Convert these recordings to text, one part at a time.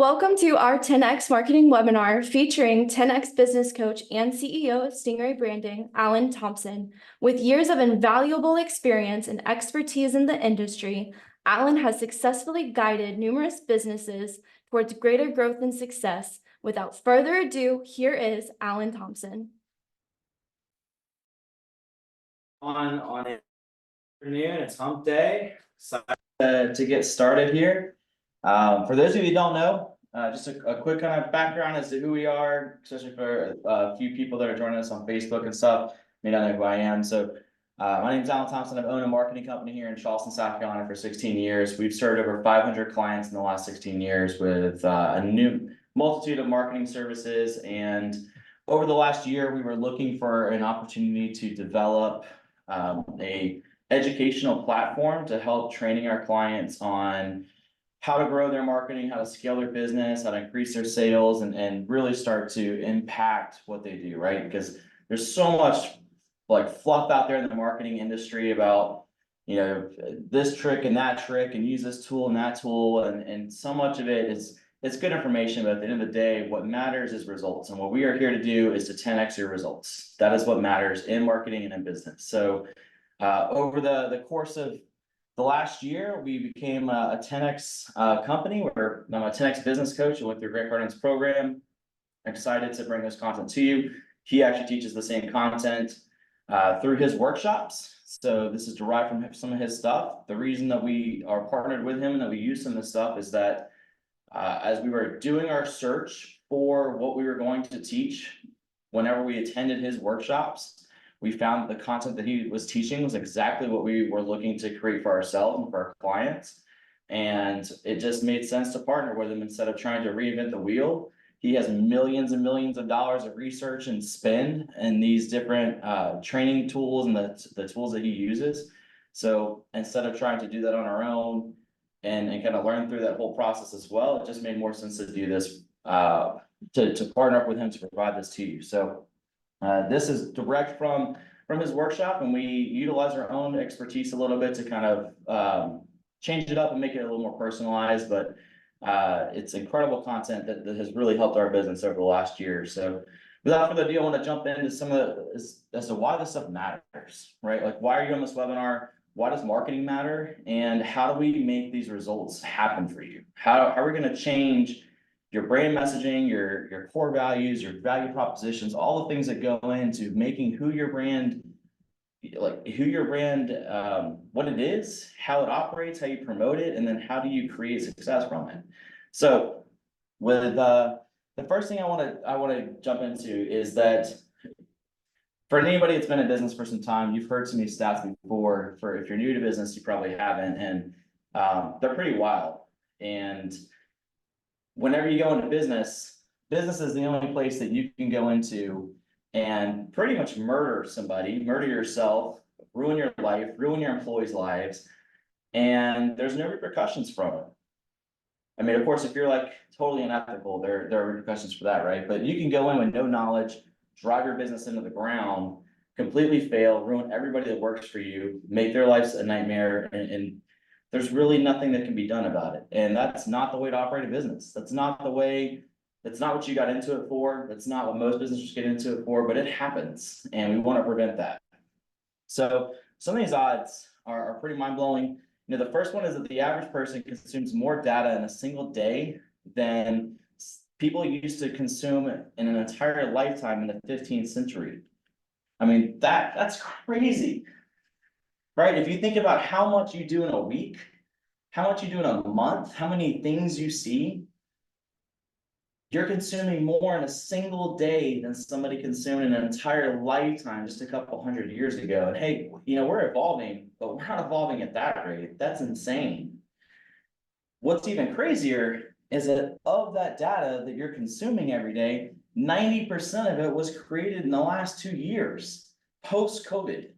Welcome to our 10X Marketing webinar featuring 10X Business Coach and CEO of Stingray Branding, Alan Thompson. With years of invaluable experience and expertise in the industry, Alan has successfully guided numerous businesses towards greater growth and success. Without further ado, here is Alan Thompson. On afternoon, it's hump day. Excited to get started here. For those of you who don't know, just a quick kind of background as to who we are, especially for a few people that are joining us on Facebook and stuff, may not know who I am. So my name is Alan Thompson. I've owned a marketing company here in Charleston, South Carolina for 16 years. We've served over 500 clients in the last 16 years with a new multitude of marketing services. And over the last year, we were looking for an opportunity to develop a educational platform to help training our clients on how to grow their marketing, how to scale their business, how to increase their sales, and really start to impact what they do, right? Because there's so much like fluff out there in the marketing industry about, you know, this trick and that trick and use this tool and that tool. And so much of it is, it's good information, but at the end of the day, what matters is results. And what we are here to do is to 10X your results. That is what matters in marketing and in business. So over the course of the last year, we became a 10X company where I'm a 10X business coach and with through Grant Cardin's program. I'm excited to bring this content to you. He actually teaches the same content through his workshops. So this is derived from some of his stuff. The reason that we are partnered with him and that we use some of this stuff is that as we were doing our search for what we were going to teach, whenever we attended his workshops, we found that the content that he was teaching was exactly what we were looking to create for ourselves and for our clients. And it just made sense to partner with him instead of trying to reinvent the wheel. He has millions and millions of dollars of research and spend in these different training tools and the tools that he uses. So instead of trying to do that on our own and kind of learn through that whole process as well, it just made more sense to do this, to partner up with him to provide this to you. So this is direct from his workshop, and we utilize our own expertise a little bit to kind of change it up and make it a little more personalized. But it's incredible content that has really helped our business over the last year. So without further ado, I want to jump into some of as to why this stuff matters, right? Like, why are you on this webinar? Why does marketing matter? And how do we make these results happen for you? How are we going to change your brand messaging, your core values, your value propositions, all the things that go into making who your brand, what it is, how it operates, how you promote it, and then how do you create success from it? So with the first thing I want to jump into is that for anybody that's been in business for some time, you've heard some of these stats before. For if you're new to business, you probably haven't, and they're pretty wild. And whenever you go into business is the only place that you can go into and pretty much murder somebody, murder yourself, ruin your life, ruin your employees' lives, and there's no repercussions from it. I mean, of course, if you're like totally unethical, there are repercussions for that, right? But you can go in with no knowledge, drive your business into the ground, completely fail, ruin everybody that works for you, make their lives a nightmare, and there's really nothing that can be done about it. And that's not the way to operate a business. That's not what you got into it for. That's not what most businesses get into it for, but it happens, and we want to prevent that. So some of these odds are pretty mind-blowing. You know, the first one is that the average person consumes more data in a single day than people used to consume in an entire lifetime in the 15th century. I mean, that's crazy. Right? If you think about how much you do in a week, how much you do in a month, how many things you see, you're consuming more in a single day than somebody consumed in an entire lifetime just a couple hundred years ago. And hey, you know, we're evolving, but we're not evolving at that rate. That's insane. What's even crazier is that of that data that you're consuming every day, 90% of it was created in the last 2 years, post-COVID.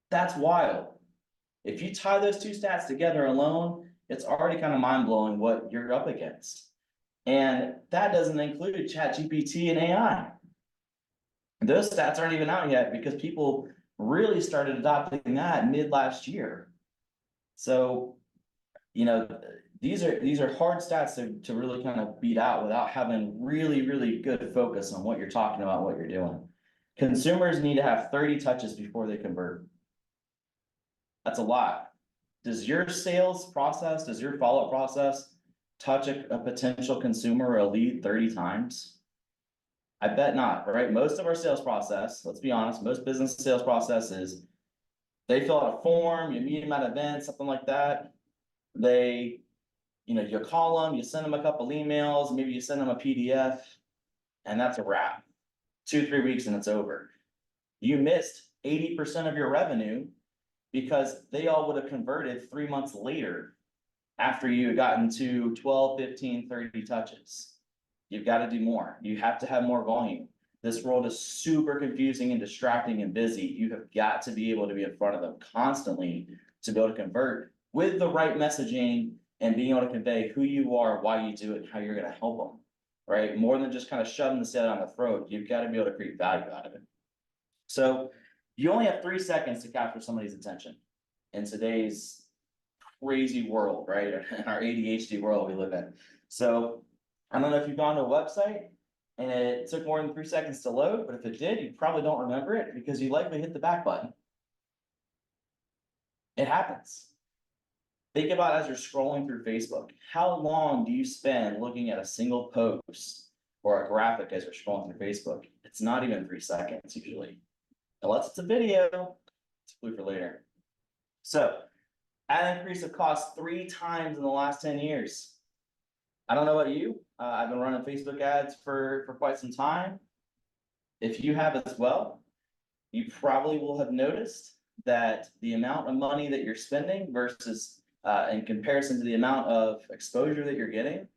That's wild. If you tie those two stats together alone, it's already kind of mind-blowing what you're up against. And that doesn't include ChatGPT and AI. Those stats aren't even out yet because people really started adopting that mid last year. So, you know, these are hard stats to really kind of beat out without having really, really good focus on what you're talking about, what you're doing. Consumers need to have 30 touches before they convert. That's a lot. Does your sales process, does your follow-up process touch a potential consumer or a lead 30 times? I bet not, right? Most of our sales process, let's be honest, most business sales process is they fill out a form, you meet them at events, something like that. They, you call them, you send them a couple emails, maybe you send them a PDF, and that's a wrap. 2-3 weeks and it's over. You missed 80% of your revenue because they all would have converted 3 months later after you had gotten to 12, 15, 30 touches. You've got to do more. You have to have more volume. This world is super confusing and distracting and busy. You have got to be able to be in front of them constantly to be able to convert with the right messaging and being able to convey who you are, why you do it, and how you're going to help them, right? More than just kind of shoving the sale down the throat. You've got to be able to create value out of it. So you only have 3 seconds to capture somebody's attention in today's crazy world, right? In our ADHD world we live in. So I don't know if you've gone to a website and it took more than 3 seconds to load, but if it did, you probably don't remember it because you likely hit the back button. It happens. Think about as you're scrolling through Facebook, how long do you spend looking at a single post or a graphic as you're scrolling through Facebook? It's not even 3 seconds usually. Unless it's a video, it's clue for later. So, ad increase of cost 3 times in the last 10 years. I don't know about you. I've been running Facebook ads for quite some time. If you have as well, you probably will have noticed that the amount of money that you're spending versus in comparison to the amount of exposure that you're getting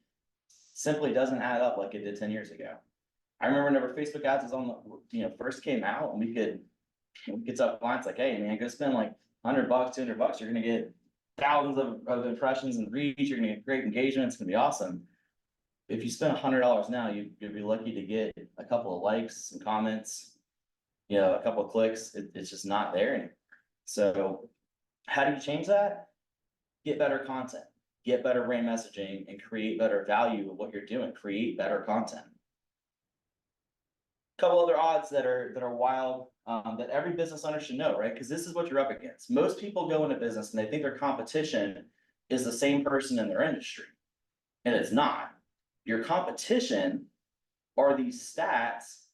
simply doesn't add up like it did 10 years ago. I remember whenever Facebook ads was on the, first came out, and we could tell clients like, hey man, go spend like $100, $200, you're gonna get thousands of impressions and reach, you're gonna get great engagement, it's gonna be awesome. If you spend $100 now, you'd be lucky to get a couple of likes, some comments, a couple of clicks. It's just not there anymore. So how do you change that? Get better content, get better brand messaging, and create better value of what you're doing. Create better content. A couple other odds that are wild that every business owner should know, right? Because this is what you're up against. Most people go into business and they think their competition is the same person in their industry, and it's not. Your competition are these stats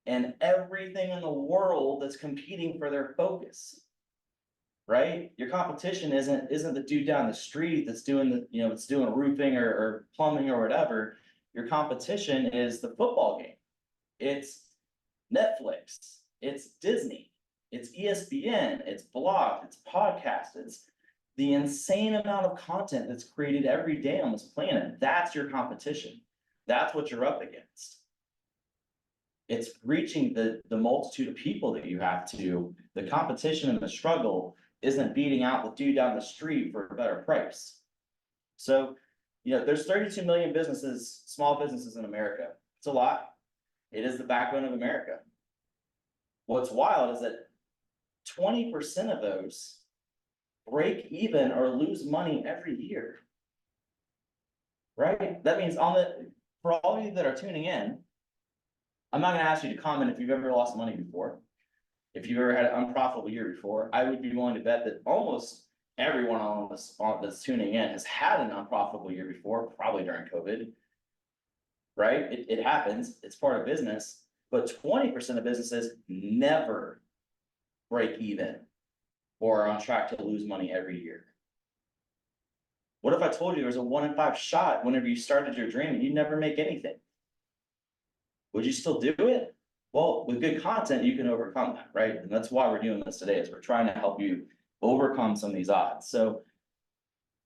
and everything in the world that's competing for their focus. Right? Your competition isn't the dude down the street that's doing it's doing roofing or plumbing or whatever. Your competition is the football game. It's Netflix, it's Disney, it's ESPN, it's blog, it's podcast, it's the insane amount of content that's created every day on this planet. That's your competition. That's what you're up against. It's reaching the multitude of people that you have to. The competition and the struggle isn't beating out the dude down the street for a better price. So, there's 32 million businesses, small businesses in America. It's a lot. It is the backbone of America. What's wild is that 20% of those break even or lose money every year. Right? That means for all of you that are tuning in, I'm not going to ask you to comment if you've ever lost money before. If you've ever had an unprofitable year before. I would be willing to bet that almost everyone that's tuning in has had an unprofitable year before, probably during COVID. Right? It happens. It's part of business. But 20% of businesses never break even or are on track to lose money every year. What if I told you there was a 1 in 5 shot whenever you started your dream and you'd never make anything? Would you still do it? Well, with good content, you can overcome that, right? And that's why we're doing this today, is we're trying to help you overcome some of these odds. So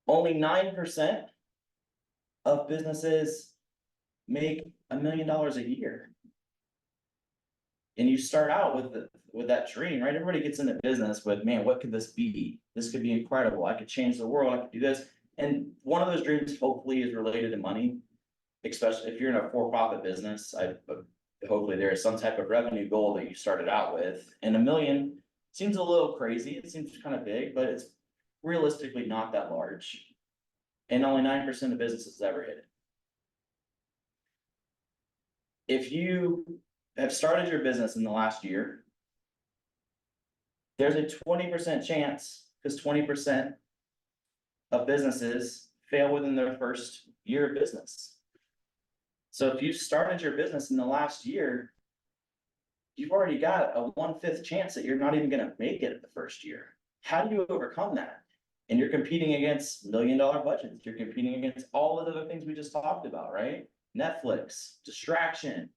only 9% of businesses make $1 million a year. And you start out with that dream, right? Everybody gets into business with, man, what could this be? This could be incredible. I could change the world. I could do this. And one of those dreams hopefully is related to money, especially if you're in a for-profit business. Hopefully there is some type of revenue goal that you started out with. And $1 million seems a little crazy. It seems kind of big, but it's realistically not that large. and only 9% of businesses ever hit it. If you have started your business in the last year, there's a 20% chance, because 20% of businesses fail within their first year of business. So if you've started your business in the last year, you've already got a 1/5 chance that you're not even gonna make it the first year. How do you overcome that? And you're competing against $1 million budgets. You're competing against all of the other things we just talked about, right? Netflix, distraction,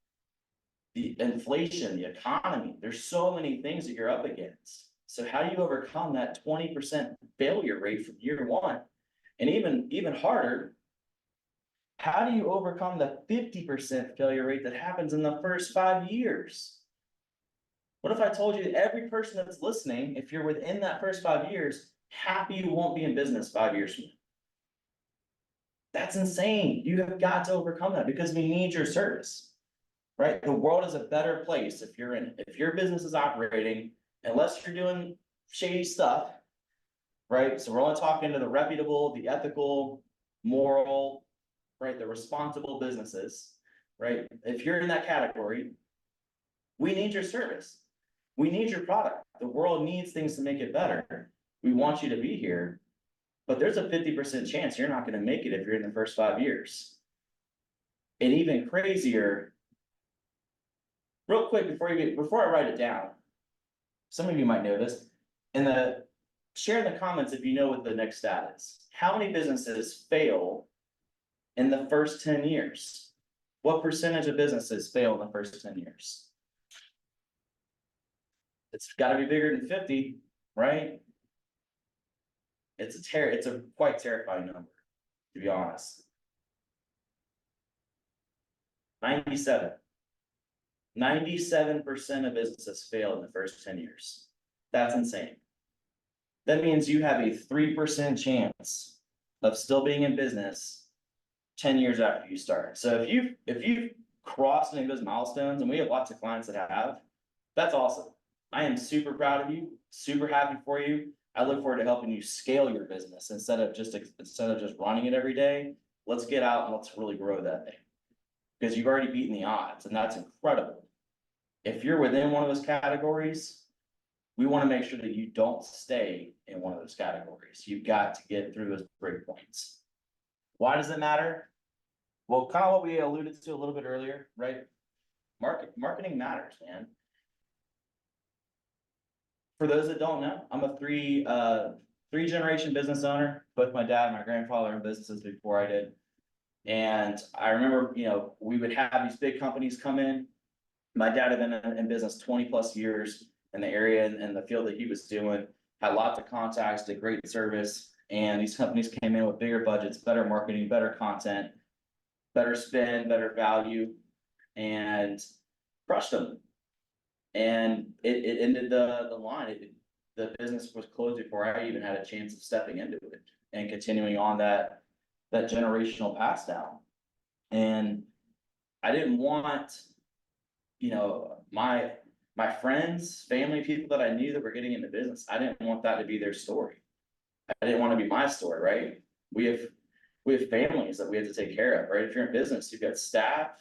the inflation, the economy. There's so many things that you're up against. So how do you overcome that 20% failure rate from year one? And even harder, how do you overcome the 50% failure rate that happens in the first 5 years? What if I told you that every person that's listening, if you're within that first 5 years, half of you won't be in business 5 years from now? That's insane. You have got to overcome that, because we need your service, right? The world is a better place if your business is operating, unless you're doing shady stuff, right? So we're only talking to the reputable, the ethical, moral, right? The responsible businesses, right? If you're in that category, we need your service. We need your product. The world needs things to make it better. We want you to be here, but there's a 50% chance you're not going to make it if you're in the first 5 years. And even crazier, real quick before I write it down, some of you might know this, share in the comments if you know what the next stat is. How many businesses fail in the first 10 years? What percentage of businesses fail in the first 10 years? It's got to be bigger than 50, right? It's a quite terrifying number, to be honest. 97. 97% of businesses fail in the first 10 years. That's insane. That means you have a 3% chance of still being in business 10 years after you start. So if you've crossed any of those milestones, and we have lots of clients that have, that's awesome. I am super proud of you, super happy for you. I look forward to helping you scale your business instead of just running it every day. Let's get out and let's really grow that thing, because you've already beaten the odds, and that's incredible. If you're within one of those categories, we want to make sure that you don't stay in one of those categories. You've got to get through those break points. Why does it matter? Well, kind of what we alluded to a little bit earlier, right? Marketing matters, man. For those that don't know, I'm a three generation business owner. Both my dad and my grandfather owned businesses before I did. And I remember, we would have these big companies come in. My dad had been in business 20+ years in the area and the field that he was doing, had lots of contacts, did great service. And these companies came in with bigger budgets, better marketing, better content, better spend, better value, and crushed them. And it ended the line. The business was closed before I even had a chance of stepping into it and continuing on that generational pass down. And I didn't want, my friends, family, people that I knew that were getting into business, I didn't want that to be their story. I didn't want to be my story, right? We have families that we have to take care of, right? If you're in business, you've got staff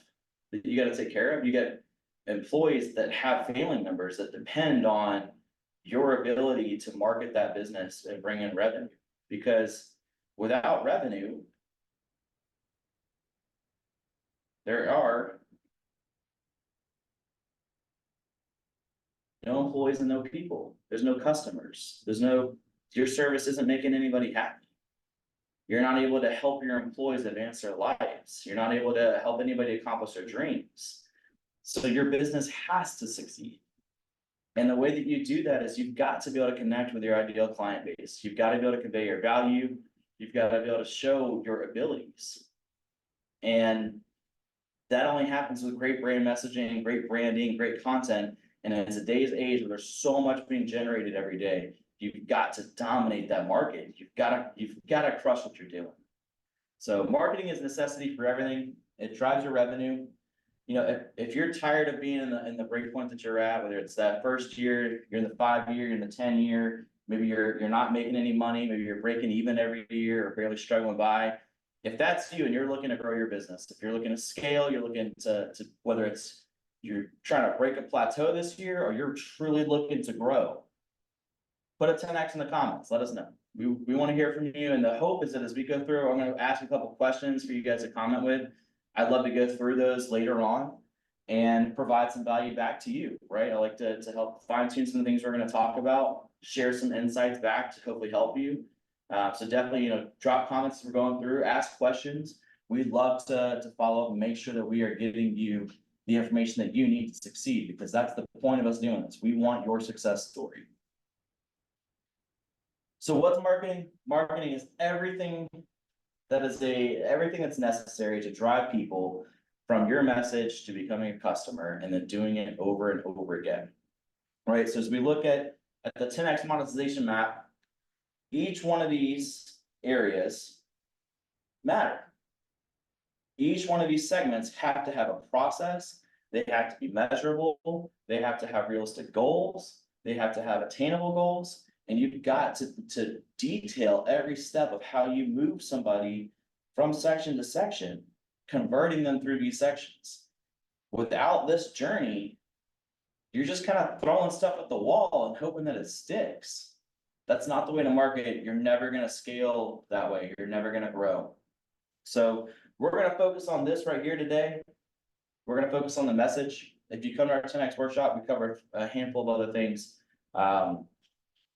that you got to take care of. You got employees that have family members that depend on your ability to market that business and bring in revenue. Because without revenue, there are no employees and no people. There's no customers. Your service isn't making anybody happy. You're not able to help your employees advance their lives. You're not able to help anybody accomplish their dreams. So your business has to succeed. And the way that you do that is you've got to be able to connect with your ideal client base. You've got to be able to convey your value. You've got to be able to show your abilities. And that only happens with great brand messaging, great branding, great content. And in today's age where there's so much being generated every day, you've got to dominate that market. You've got to crush what you're doing. So marketing is a necessity for everything. It drives your revenue. If you're tired of being in the break point that you're at, whether it's that first year, you're in the 5 year, you're in the 10 year, maybe you're not making any money, maybe you're breaking even every year or barely struggling by. If that's you and you're looking to grow your business, if you're looking to scale, you're looking to whether it's you're trying to break a plateau this year or you're truly looking to grow, put a 10X in the comments, let us know. We want to hear from you, and the hope is that as we go through, I'm going to ask a couple questions for you guys to comment with. I'd love to go through those later on and provide some value back to you, right? I like to help fine tune some of the things we're going to talk about, share some insights back to hopefully help you. So definitely, drop comments as we're going through, ask questions. We'd love to follow up and make sure that we are giving you the information that you need to succeed, because that's the point of us doing this. We want your success story. So what's marketing? Marketing is everything that's necessary to drive people from your message to becoming a customer and then doing it over and over again. Right? So as we look at the 10X monetization map, each one of these areas matter. Each one of these segments have to have a process. They have to be measurable. They have to have realistic goals. They have to have attainable goals. And you've got to detail every step of how you move somebody from section to section, converting them through these sections. Without this journey, you're just kind of throwing stuff at the wall and hoping that it sticks. That's not the way to market. You're never going to scale that way. You're never going to grow. So we're going to focus on this right here today. We're going to focus on the message. If you come to our 10X workshop, we cover a handful of other things.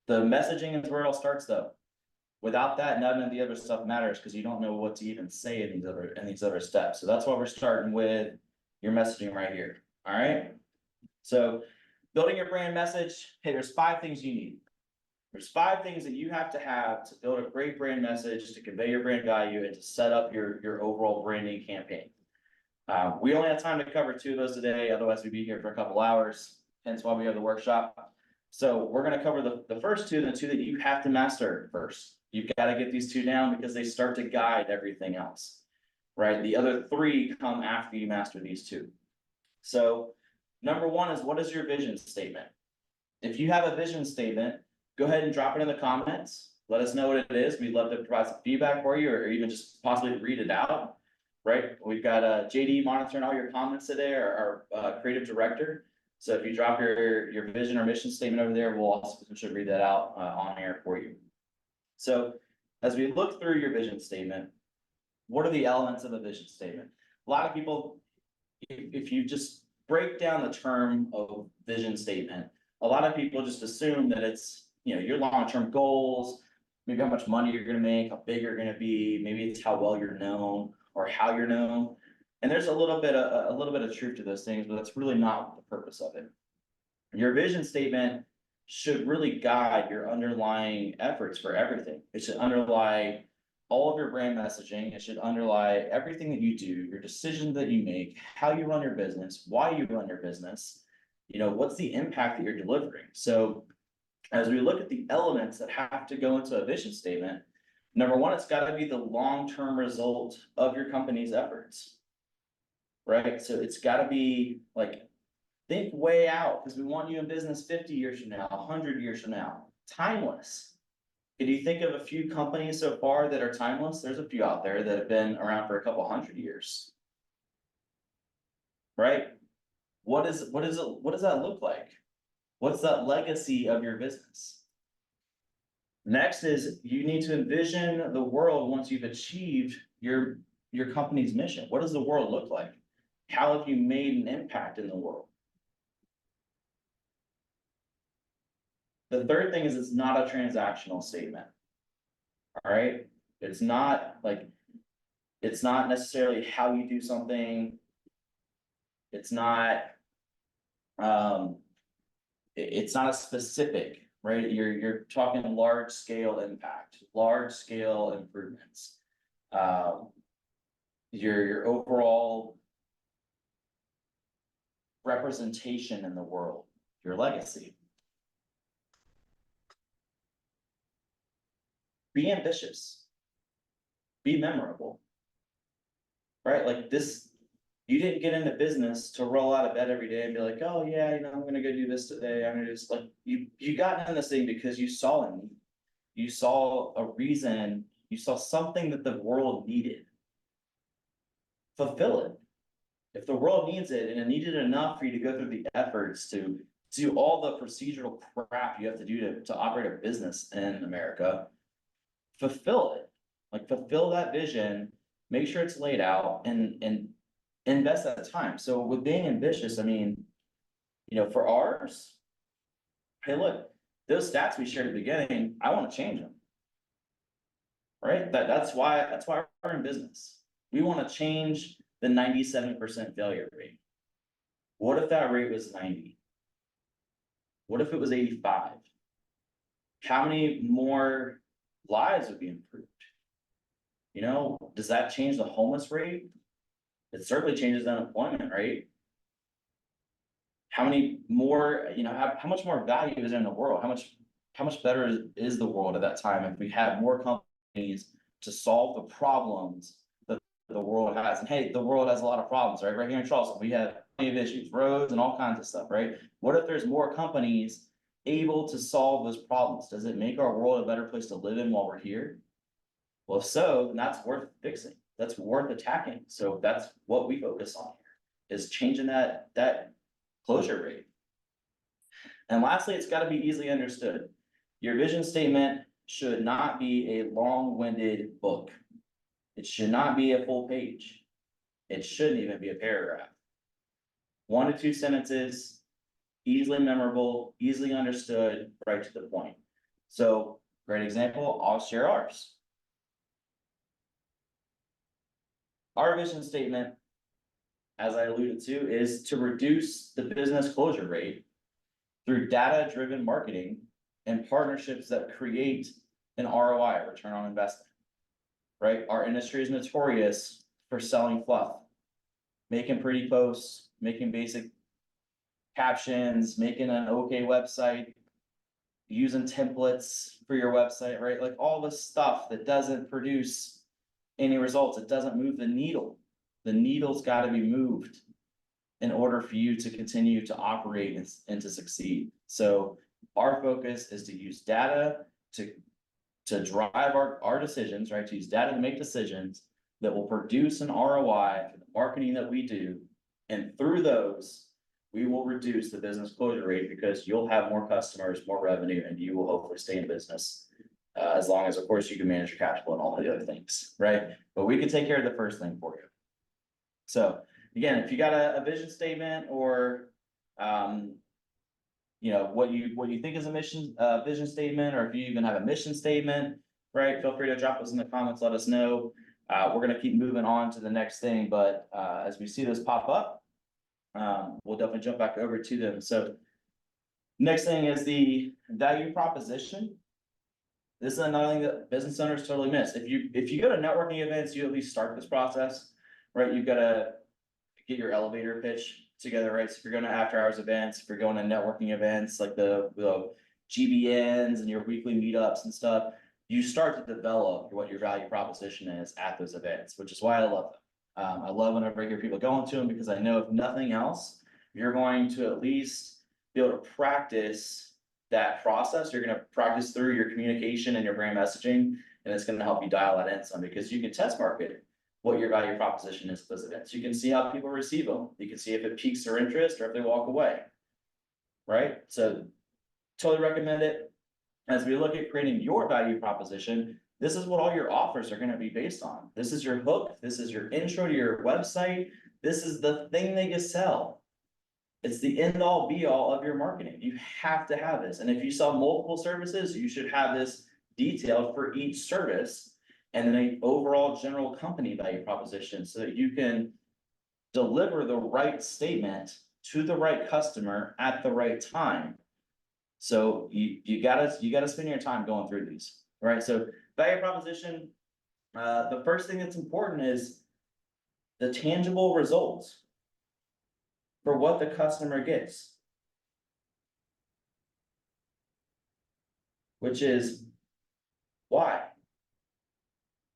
The messaging is where it all starts, though. Without that, none of the other stuff matters, because you don't know what to even say in these other steps. So that's why we're starting with your messaging right here. All right. So building your brand message. Hey, there's 5 things you need. There's 5 things that you have to build a great brand message, to convey your brand value, and to set up your overall branding campaign. We only have time to cover 2 of those today. Otherwise, we'd be here for a couple hours. Hence why we have the workshop. So we're going to cover the first 2, and the 2 that you have to master first. You've got to get these 2 down, because they start to guide everything else, right? The other 3 come after you master these 2. So number 1 is, what is your vision statement? If you have a vision statement, go ahead and drop it in the comments. Let us know what it is. We'd love to provide some feedback for you, or even just possibly read it out, right? We've got JD monitoring all your comments today, our creative director. So if you drop your vision or mission statement over there, we'll also potentially read that out on air for you. So as we look through your vision statement, what are the elements of a vision statement? A lot of people, if you just break down the term of vision statement, a lot of people just assume that it's, your long-term goals, maybe how much money you're going to make, how big you're going to be, maybe it's how well you're known or how you're known. And there's a little bit of truth to those things, but that's really not the purpose of it. Your vision statement should really guide your underlying efforts for everything. It should underlie all of your brand messaging. It should underlie everything that you do, your decisions that you make, how you run your business, why you run your business, what's the impact that you're delivering. So as we look at the elements that have to go into a vision statement, number 1, it's got to be the long-term result of your company's efforts. Right? So it's got to be like, think way out, because we want you in business 50 years from now, 100 years from now. Timeless. Can you think of a few companies so far that are timeless? There's a few out there that have been around for a couple 100 years. Right? What does that look like? What's that legacy of your business? Next is, you need to envision the world once you've achieved your company's mission. What does the world look like? How have you made an impact in the world? The third thing is, it's not a transactional statement. All right. It's not necessarily how you do something. It's not a specific, right? You're talking large scale impact, large scale improvements. Your overall representation in the world, your legacy. Be ambitious. Be memorable. Right? Like this, You didn't get into business to roll out of bed every day and be like, oh yeah, I'm gonna go do this today. I'm gonna just like, you got in this thing because you saw a need. You saw a reason, you saw something that the world needed. Fulfill it. If the world needs it and it needed enough for you to go through the efforts to do all the procedural crap you have to do to operate a business in America, fulfill it. Like fulfill that vision, make sure it's laid out and invest that time. So with being ambitious, I mean, for ours, hey, look, those stats we shared at the beginning, I want to change them. Right? That's why we're in business. We want to change the 97% failure rate. What if that rate was 90? What if it was 85? How many more lives would be improved? Does that change the homeless rate? It certainly changes the unemployment rate. How many more, how much more value is in the world? How much better is the world at that time if we had more companies to solve the problems that the world has? And hey, the world has a lot of problems, right? Right here in Charleston, we have plenty of issues, roads and all kinds of stuff, right? What if there's more companies able to solve those problems? Does it make our world a better place to live in while we're here? Well, if so, then that's worth fixing. That's worth attacking. So that's what we focus on here, is changing that closure rate. And lastly, it's got to be easily understood. Your vision statement should not be a long-winded book. It should not be a full page. It shouldn't even be a paragraph. 1 to 2 sentences, easily memorable, easily understood, right to the point. So, great example, I'll share ours. Our vision statement, as I alluded to, is to reduce the business closure rate through data-driven marketing and partnerships that create an ROI, return on investment, right? Our industry is notorious for selling fluff, making pretty posts, making basic captions, making an okay website, using templates for your website, right? Like all this stuff that doesn't produce any results. It doesn't move the needle. The needle's got to be moved in order for you to continue to operate and to succeed. So our focus is to use data to drive our decisions, right? To use data to make decisions that will produce an ROI for the marketing that we do. And through those, we will reduce the business closure rate because you'll have more customers, more revenue, and you will hopefully stay in business. As long as, of course, you can manage your cash flow and all the other things, right? But we can take care of the first thing for you. So again, if you got a vision statement or, what you think is a vision statement, or if you even have a mission statement, right? Feel free to drop us in the comments, let us know. We're going to keep moving on to the next thing, but as we see this pop up, we'll definitely jump back over to them. So next thing is the value proposition. This is another thing that business owners totally miss. If you go to networking events, you at least start this process, right? You've got to get your elevator pitch together, right? So if you're going to after hours events, if you're going to networking events like the GBNs and your weekly meetups and stuff, you start to develop what your value proposition is at those events, which is why I love them. I love whenever I hear people going to them because I know if nothing else, you're going to at least be able to practice that process. You're going to practice through your communication and your brand messaging, and it's going to help you dial that in some because you can test market what your value proposition is at those events. You can see how people receive them. You can see if it piques their interest or if they walk away, right? So totally recommend it. As we look at creating your value proposition, this is what all your offers are going to be based on. This is your hook. This is your intro to your website. This is the thing that you sell. It's the end all be all of your marketing. You have to have this. And if you sell multiple services, you should have this detailed for each service and then an overall general company value proposition so that you can deliver the right statement to the right customer at the right time. So you gotta spend your time going through these, right? So value proposition, the first thing that's important is the tangible results for what the customer gets, which is why?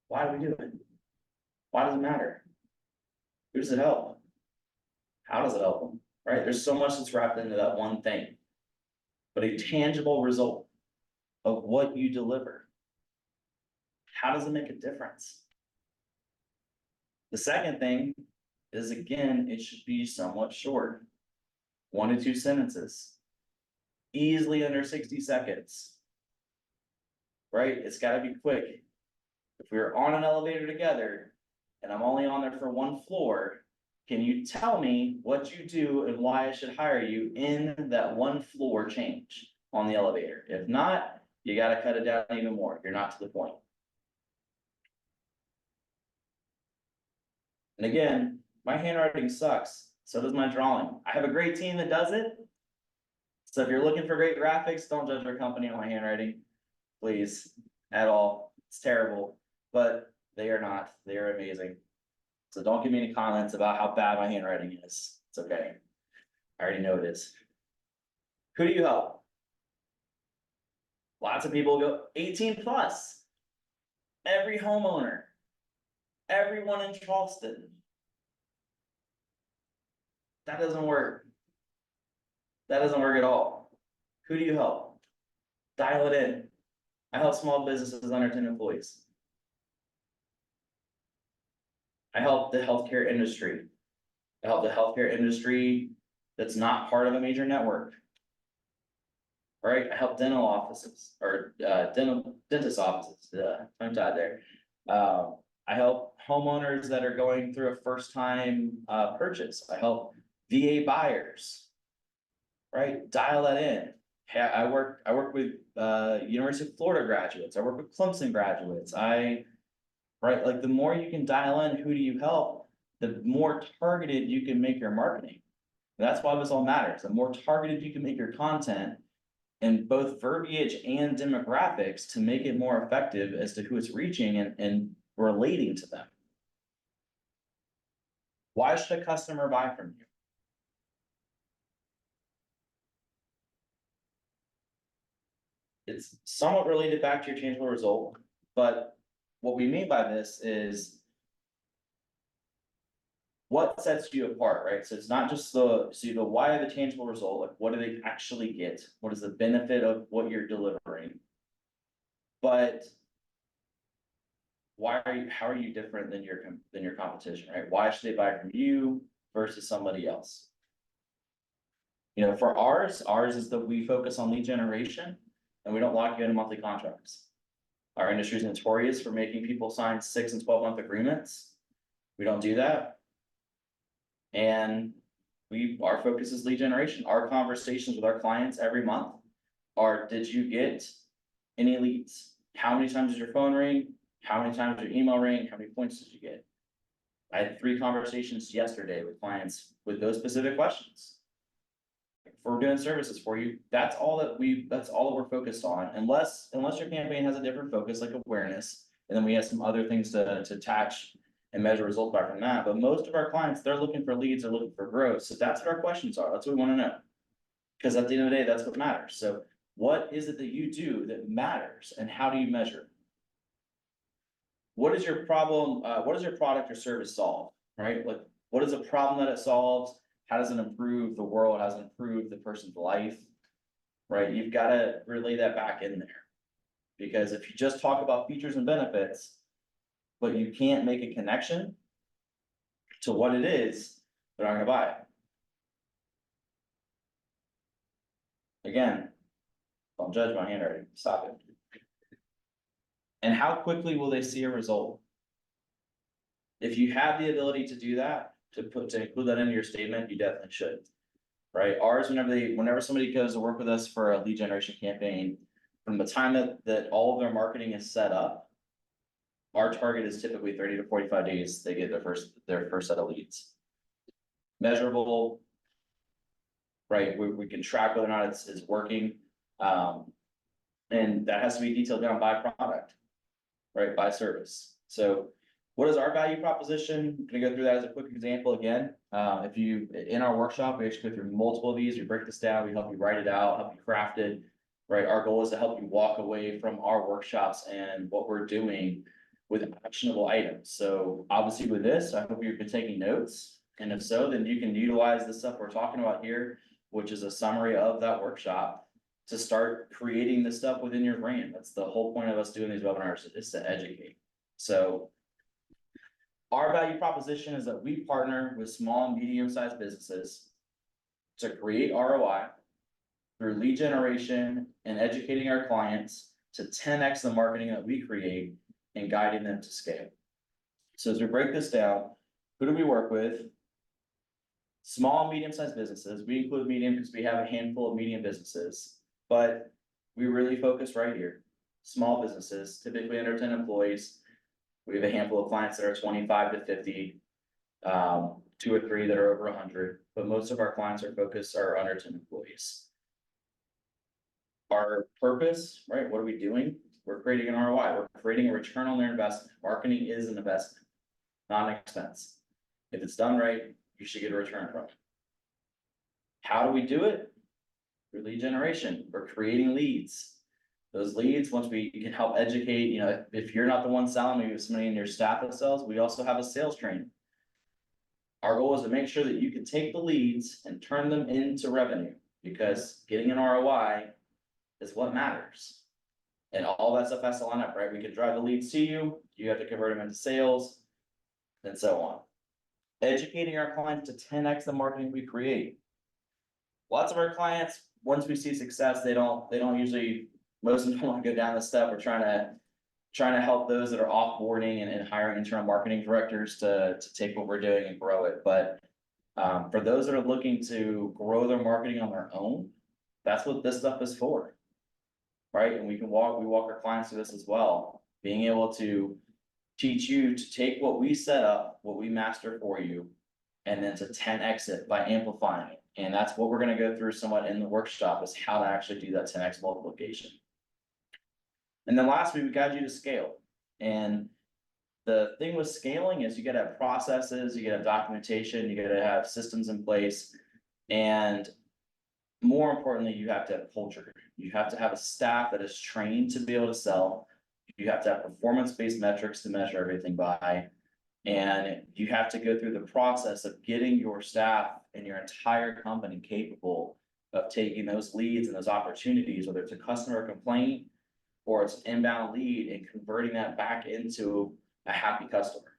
Why do we do it? Why does it matter? Who does it help? How does it help them, right? There's so much that's wrapped into that one thing. But a tangible result of what you deliver. How does it make a difference? The second thing is, again, it should be somewhat short. 1 to 2 sentences. Easily under 60 seconds. Right? It's gotta be quick. If we were on an elevator together and I'm only on there for 1 floor, can you tell me what you do and why I should hire you in that 1 floor change on the elevator? If not, you gotta cut it down even more. You're not to the point. And again, my handwriting sucks. So does my drawing. I have a great team that does it. So if you're looking for great graphics, don't judge our company on my handwriting, please, at all. It's terrible, but they are not. They are amazing. So don't give me any comments about how bad my handwriting is. It's okay. I already know it is. Who do you help? Lots of people go 18 plus. Every homeowner. Everyone in Charleston. That doesn't work. That doesn't work at all. Who do you help? Dial it in. I help small businesses under 10 employees. I help the healthcare industry. I help the healthcare industry that's not part of a major network. All right, I help dental offices or dentist offices. I'm tied there. I help homeowners that are going through a first time purchase. I help VA buyers. Right, dial that in. I work with University of Florida graduates. I work with Thompson graduates. Right, like the more you can dial in, who do you help, the more targeted you can make your marketing. That's why this all matters. The more targeted you can make your content in both verbiage and demographics to make it more effective as to who it's reaching and relating to them. Why should a customer buy from you? It's somewhat related back to your tangible result, but what we mean by this is what sets you apart, right? So it's not just the why of the tangible result, like what do they actually get? What is the benefit of what you're delivering? But how are you different than your competition, right? Why should they buy from you versus somebody else? You know, for ours is that we focus on lead generation and we don't lock you into monthly contracts. Our industry is notorious for making people sign 6 and 12-month agreements. We don't do that. And our focus is lead generation. Our conversations with our clients every month are, did you get any leads? How many times did your phone ring? How many times did your email ring? How many points did you get? I had 3 conversations yesterday with clients with those specific questions. If we're doing services for you, that's all that we're focused on, unless your campaign has a different focus like awareness, and then we have some other things to attach and measure results by from that. But most of our clients, they're looking for leads, they're looking for growth. So that's what our questions are. That's what we want to know. Because at the end of the day, that's what matters. So what is it that you do that matters, and how do you measure? What is your problem? What does your product or service solve? Right? Like, what is the problem that it solves? How does it improve the world? How does it improve the person's life? Right? You've got to relay that back in there. Because if you just talk about features and benefits, but you can't make a connection to what it is, they're not going to buy it. Again, don't judge my handwriting. Stop it. And how quickly will they see a result? If you have the ability to do that, to include that into your statement, you definitely should. Right? Ours, whenever somebody goes to work with us for a lead generation campaign, from the time that all of their marketing is set up, our target is typically 30 to 45 days. They get their first set of leads. Measurable, right? We can track whether or not it's working. And that has to be detailed down by product, right? By service. So what is our value proposition? I'm gonna go through that as a quick example again. In our workshop, we actually go through multiple of these. We break this down, we help you write it out, help you craft it, right? Our goal is to help you walk away from our workshops and what we're doing with actionable items. So obviously with this, I hope you've been taking notes. And if so, then you can utilize the stuff we're talking about here, which is a summary of that workshop, to start creating the stuff within your brand. That's the whole point of us doing these webinars, is to educate. So our value proposition is that we partner with small and medium-sized businesses to create ROI through lead generation and educating our clients to 10x the marketing that we create and guiding them to scale. So as we break this down, who do we work with? Small and medium-sized businesses. We include medium because we have a handful of medium businesses, but we really focus right here. Small businesses, typically under 10 employees. We have a handful of clients that are 25 to 50, 2 or 3 that are over 100, but most of our clients are under 10 employees. Our purpose, right? What are we doing? We're creating an ROI. We're creating a return on their investment. Marketing is an investment, not an expense. If it's done right, you should get a return from it. How do we do it? Through lead generation. We're creating leads. Those leads, once we can help educate, you know, if you're not the one selling, maybe somebody in your staff that sells, we also have a sales training. Our goal is to make sure that you can take the leads and turn them into revenue, because getting an ROI is what matters. And all that stuff has to line up, right? We can drive the leads to you, you have to convert them into sales, and so on. Educating our clients to 10x the marketing we create. Lots of our clients, once we see success, they don't usually, most of them don't want to go down this step. We're trying to help those that are offboarding and hiring internal marketing directors to take what we're doing and grow it. But for those that are looking to grow their marketing on their own, that's what this stuff is for, right? And we walk our clients through this as well, being able to teach you to take what we set up, what we master for you, and then to 10x it by amplifying it. And that's what we're going to go through somewhat in the workshop, is how to actually do that 10x multiplication. And then lastly, we guide you to scale. And the thing with scaling is you got to have processes, you got to have documentation, you got to have systems in place. And more importantly, you have to have culture. You have to have a staff that is trained to be able to sell. You have to have performance-based metrics to measure everything by. And you have to go through the process of getting your staff and your entire company capable of taking those leads and those opportunities, whether it's a customer complaint or it's an inbound lead, and converting that back into a happy customer.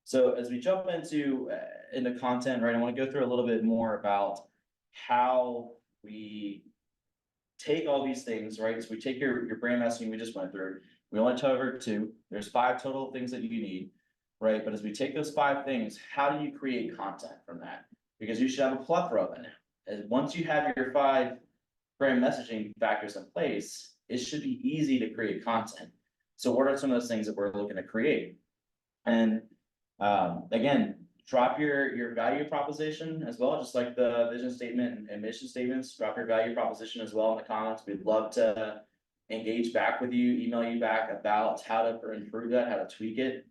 So as we jump into content, right, I want to go through a little bit more about how we take all these things, right? So we take your brand messaging we just went through. We only covered 2. There's 5 total things that you need, right? But as we take those 5 things, how do you create content from that? Because you should have a plethora of it. As once you have your 5 brand messaging factors in place, it should be easy to create content. So what are some of those things that we're looking to create? And again, drop your value proposition as well, just like the vision statement and mission statements. Drop your value proposition as well in the comments. We'd love to engage back with you, email you back about how to improve that, how to tweak it.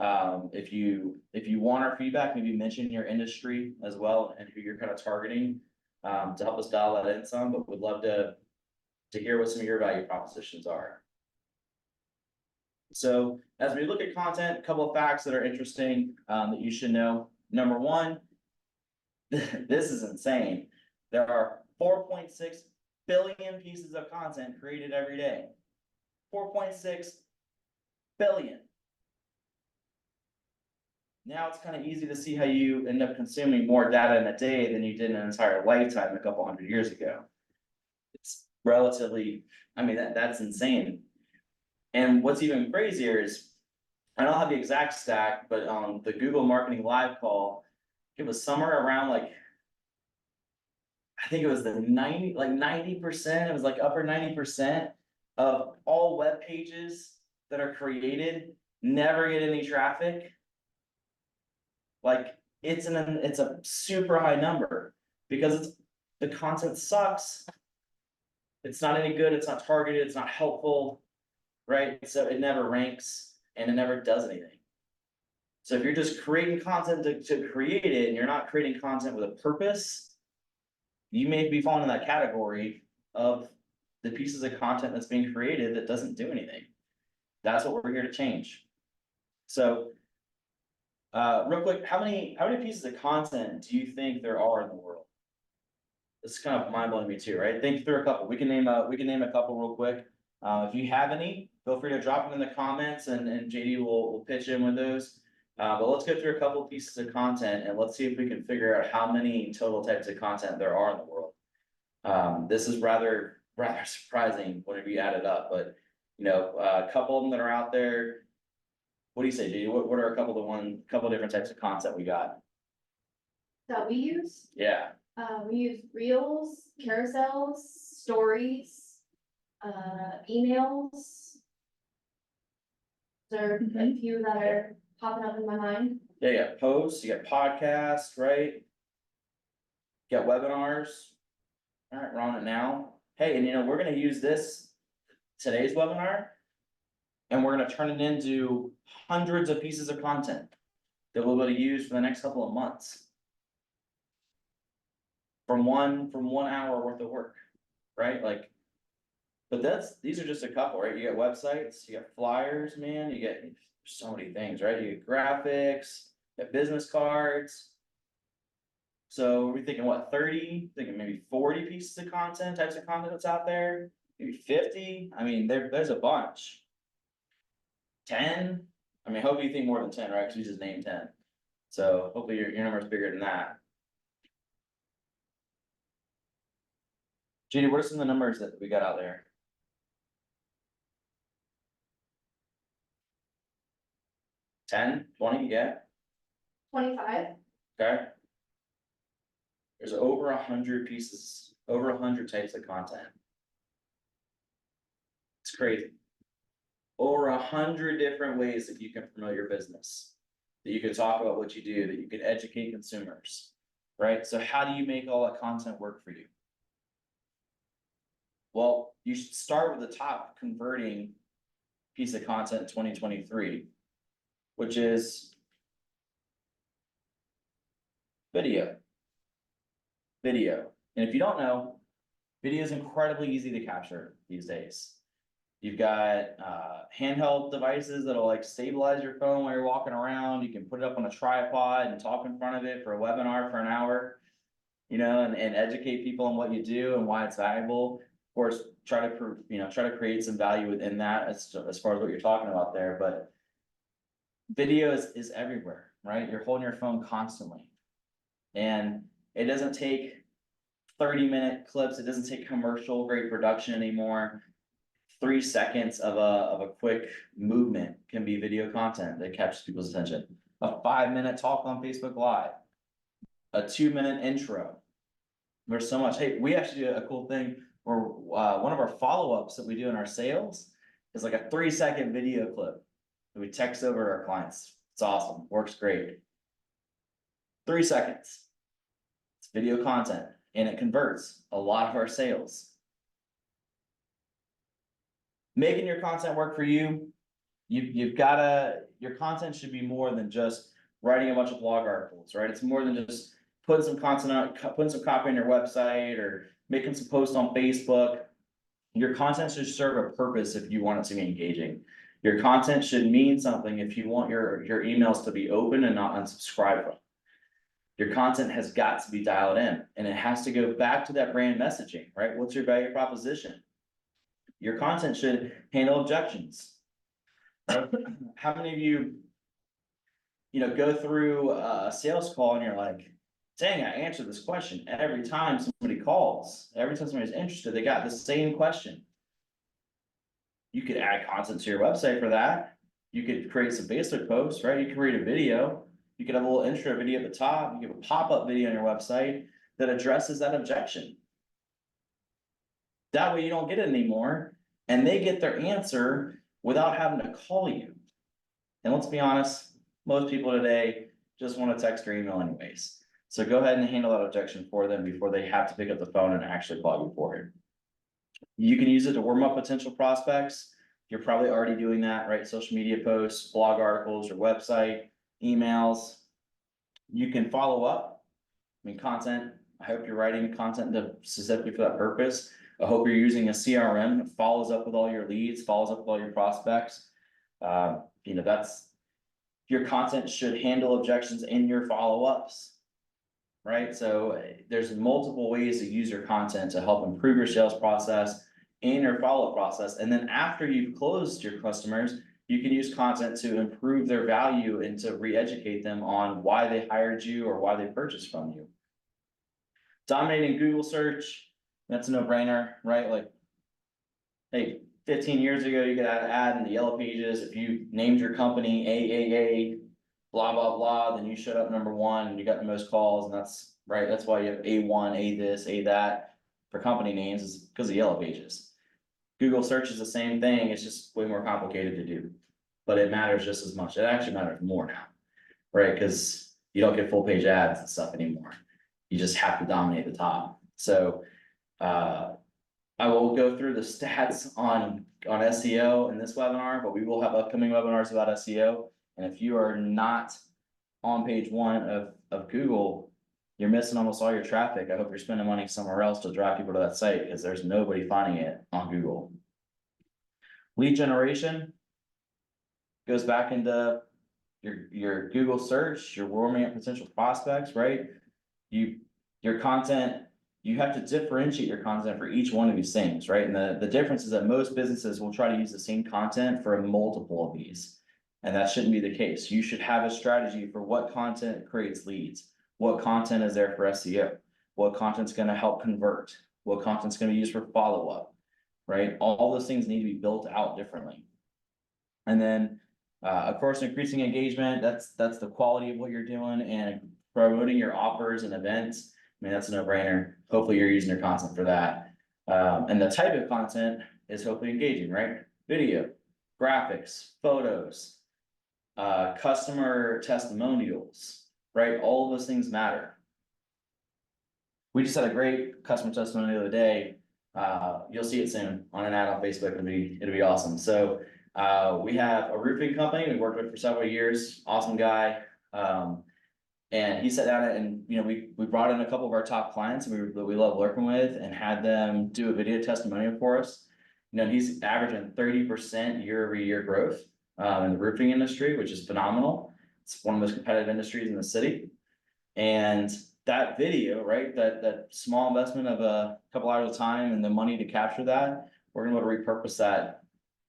If you want our feedback, maybe mention your industry as well and who you're kind of targeting to help us dial that in some. But we'd love to hear what some of your value propositions are. So as we look at content, a couple of facts that are interesting that you should know. Number 1, this is insane. There are 4.6 billion pieces of content created every day. 4.6 billion. Now it's kind of easy to see how you end up consuming more data in a day than you did in an entire lifetime a couple hundred years ago. It's relatively, I mean, that's insane. And what's even crazier is, I don't have the exact stat, but on the Google Marketing Live call, it was somewhere around like, I think it was the 90%, it was like upper 90% of all web pages that are created never get any traffic. Like it's a super high number because the content sucks. It's not any good, it's not targeted, it's not helpful, right? So it never ranks and it never does anything. So if you're just creating content to create it and you're not creating content with a purpose, you may be falling in that category of the pieces of content that's being created that doesn't do anything. That's what we're here to change. So Real quick, how many pieces of content do you think there are in the world? It's kind of mind blowing to me too, right? Think through a couple. We can name a couple real quick. If you have any, feel free to drop them in the comments and JD will pitch in with those. But let's go through a couple pieces of content and let's see if we can figure out how many total types of content there are in the world. This is rather surprising whenever you add it up, but you know, a couple of them that are out there. What do you say, JD? What are a couple of different types of content we got? That we use, Yeah. we use reels, carousels, stories, emails. There are a few that are popping up in my mind. Yeah, you got posts, you got podcasts, right? You got webinars. All right, we're on it now. Hey, and you know, we're gonna use today's webinar. And we're gonna turn it into hundreds of pieces of content that we'll be able to use for the next couple of months. From 1 hour worth of work, right? Like, but these are just a couple, right? You got websites, you got flyers, man, you get so many things, right? You get graphics, you got business cards. So we're thinking what, 30, thinking maybe 40 pieces of content, types of content that's out there, maybe 50. I mean, there's a bunch. 10, I mean, hopefully you think more than 10, right? Cause we just named 10. So hopefully your number's bigger than that. Judy, what are some of the numbers that we got out there? 10, 20, yeah, 25. okay. There's over 100 pieces, over 100 types of content. It's crazy. Over 100 different ways that you can promote your business, that you can talk about what you do, that you can educate consumers, right? So how do you make all that content work for you? Well, you should start with the top converting piece of content in 2023, which is video. Video. And if you don't know, video is incredibly easy to capture these days. You've got handheld devices that'll like stabilize your phone while you're walking around. You can put it up on a tripod and talk in front of it for a webinar for an hour, you know, and educate people on what you do and why it's valuable. Of course, try to create some value within that as far as what you're talking about there. But video is everywhere, right? You're holding your phone constantly. And it doesn't take 30-minute clips. It doesn't take commercial grade production anymore. 3 seconds of a quick movement can be video content that captures people's attention. A 5-minute talk on Facebook Live, a 2-minute intro. There's so much. Hey, we actually do a cool thing where one of our follow-ups that we do in our sales is like a 3-second video clip that we text over to our clients. It's awesome, works great. 3 seconds. It's video content and it converts a lot of our sales. Making your content work for you, your content should be more than just writing a bunch of blog articles, right? It's more than just putting some content out, putting some copy on your website or making some posts on Facebook. Your content should serve a purpose if you want it to be engaging. Your content should mean something if you want your emails to be open and not unsubscribe from. Your content has got to be dialed in and it has to go back to that brand messaging, right? What's your value proposition? Your content should handle objections. How many of you, go through a sales call and you're like, dang, I answered this question every time somebody calls, every time somebody's interested, they got the same question. You could add content to your website for that. You could create some Facebook posts, right? You could create a video. You could have a little intro video at the top. You could have a pop-up video on your website that addresses that objection. That way you don't get it anymore and they get their answer without having to call you. And let's be honest, most people today just want to text or email anyways. So go ahead and handle that objection for them before they have to pick up the phone and actually call you for it. You can use it to warm up potential prospects. You're probably already doing that, right? Social media posts, blog articles, your website, emails. You can follow up. I mean, content. I hope you're writing content specifically for that purpose. I hope you're using a CRM that follows up with all your leads, follows up with all your prospects. If your content should handle objections in your follow-ups. Right, so there's multiple ways to use your content to help improve your sales process and your follow-up process. And then after you've closed your customers, you can use content to improve their value and to re-educate them on why they hired you or why they purchased from you. Dominating Google search, that's a no-brainer, right? Like, hey, 15 years ago, you could add an ad in the yellow pages. If you named your company AAA, blah, blah, blah, then you showed up number one and you got the most calls, and that's right. That's why you have A1, A this, A that for company names, is because of yellow pages. Google search is the same thing. It's just way more complicated to do, but it matters just as much. It actually matters more now, right? Because you don't get full page ads and stuff anymore. You just have to dominate the top. So, I will go through the stats on SEO in this webinar, but we will have upcoming webinars about SEO. And if you are not on page one of Google, you're missing almost all your traffic. I hope you're spending money somewhere else to drive people to that site, because there's nobody finding it on Google. Lead generation goes back into your Google search, you're warming up potential prospects, right? Your content, you have to differentiate your content for each one of these things, right? And the difference is that most businesses will try to use the same content for a multiple of these. And that shouldn't be the case. You should have a strategy for what content creates leads, what content is there for SEO, what content's gonna help convert, what content's gonna be used for follow-up, right? All those things need to be built out differently. And then, of course, increasing engagement, that's the quality of what you're doing, and promoting your offers and events. I mean, that's a no-brainer. Hopefully you're using your content for that. And the type of content is hopefully engaging, right? Video, graphics, photos, customer testimonials, right? All of those things matter. We just had a great customer testimony the other day. You'll see it soon on an ad on Facebook. It'll be awesome. So we have a roofing company we worked with for several years. Awesome guy. And he sat down and, we brought in a couple of our top clients that we love working with, and had them do a video testimonial for us. He's averaging 30% year-over-year growth in the roofing industry, which is phenomenal. It's one of the most competitive industries in the city. And that video, right, that small investment of a couple hours of time and the money to capture that, we're gonna be able to repurpose that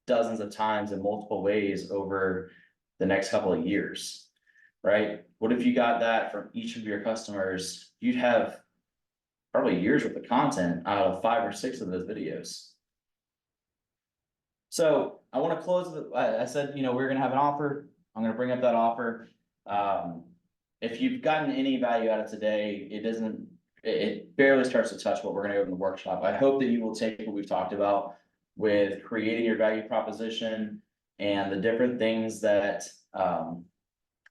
dozens of times in multiple ways over the next couple of years, right? What if you got that from each of your customers? You'd have probably years worth of content out of 5 or 6 of those videos. So I want to close. I said, we're going to have an offer. I'm going to bring up that offer. If you've gotten any value out of today, it barely starts to touch what we're going to go in the workshop. I hope that you will take what we've talked about with creating your value proposition and the different things that,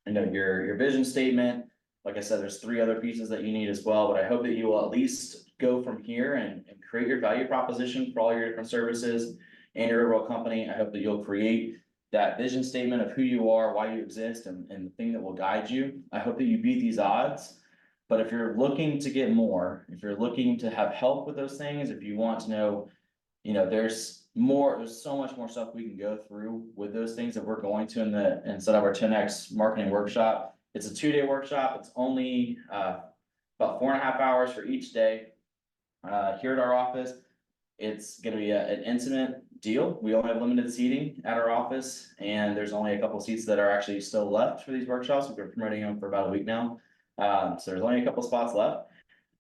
your vision statement. Like I said, there's 3 other pieces that you need as well, but I hope that you will at least go from here and create your value proposition for all your different services and your overall company. I hope that you'll create that vision statement of who you are, why you exist, and the thing that will guide you. I hope that you beat these odds. But if you're looking to get more, if you're looking to have help with those things, if you want to know, there's so much more stuff we can go through with those things that we're going to instead of our 10X marketing workshop. It's a 2-day workshop. It's only about 4.5 hours for each day. Here at our office, it's gonna be an intimate deal. We only have limited seating at our office, and there's only a couple seats that are actually still left for these workshops. We've been promoting them for about a week now. So there's only a couple spots left.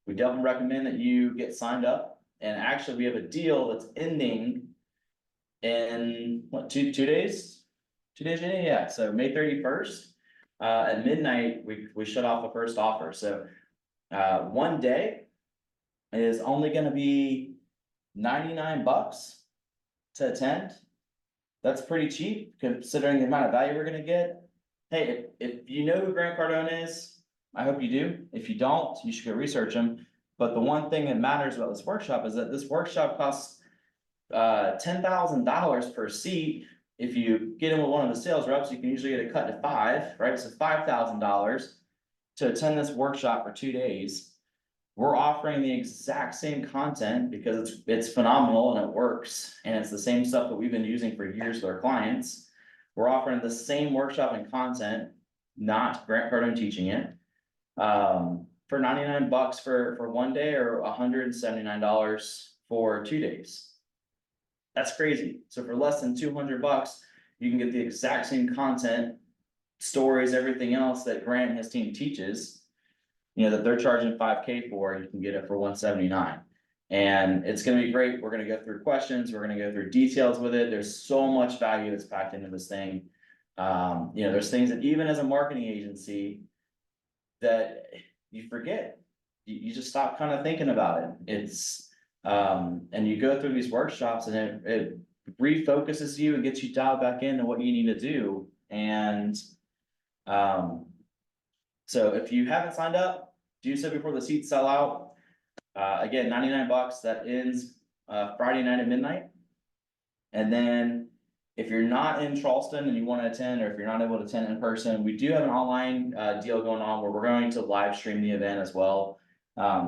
We definitely recommend that you get signed up. And actually, we have a deal that's ending in what, two days? 2 days, yeah. So May 31st at midnight, we shut off the first offer. So 1 day is only going to be $99 to attend. That's pretty cheap considering the amount of value we're going to get. Hey, if you know who Grant Cardone is, I hope you do. If you don't, you should go research him. But the one thing that matters about this workshop is that this workshop costs $10,000 per seat. If you get in with one of the sales reps, you can usually get a cut to 5, right? So $5,000 to attend this workshop for 2 days. We're offering the exact same content because it's phenomenal and it works. And it's the same stuff that we've been using for years with our clients. We're offering the same workshop and content not grant program teaching it. For $99 for 1 day or $179 for 2 days. That's crazy. So for less than $200, you can get the exact same content, stories, everything else that Grant and his team teaches. You know, that they're charging $5K for, you can get it for $179. And it's gonna be great. We're gonna go through questions, we're gonna go through details with it. There's so much value that's packed into this thing. You know, there's things that even as a marketing agency that you forget. You just stop kind of thinking about it. It's, and you go through these workshops and it refocuses you and gets you dialed back into what you need to do. And, so if you haven't signed up, do so before the seats sell out. Again, $99, that ends, Friday night at midnight. And then if you're not in Charleston and you want to attend, or if you're not able to attend in person, we do have an online deal going on where we're going to live stream the event as well.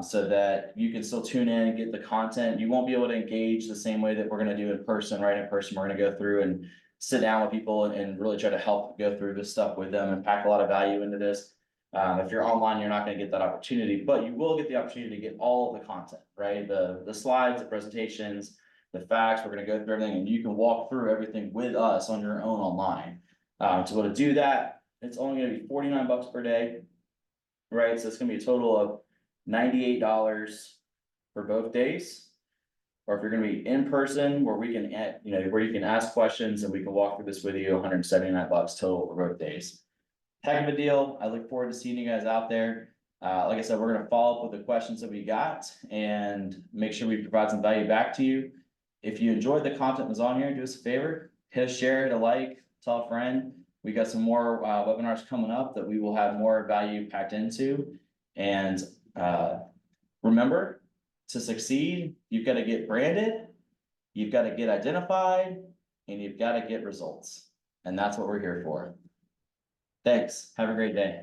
So that you can still tune in and get the content. You won't be able to engage the same way that we're going to do in person, right? In person, we're going to go through and sit down with people and really try to help go through this stuff with them and pack a lot of value into this. If you're online, you're not going to get that opportunity, but you will get the opportunity to get all of the content, right? The slides, the presentations, the facts. We're going to go through everything, and you can walk through everything with us on your own online. To be able to do that, it's only going to be $49 per day, right? So it's going to be a total of $98 for both days. Or if you're going to be in person, where we can, you know, where you can ask questions and we can walk through this with you, $179 total for both days. Heck of a deal. I look forward to seeing you guys out there. Like I said, we're going to follow up with the questions that we got and make sure we provide some value back to you. If you enjoyed the content that's on here, do us a favor, hit a share, hit a like, tell a friend. We got some more webinars coming up that we will have more value packed into. And remember, to succeed, you've got to get branded, you've got to get identified, and you've got to get results. And that's what we're here for. Thanks. Have a great day.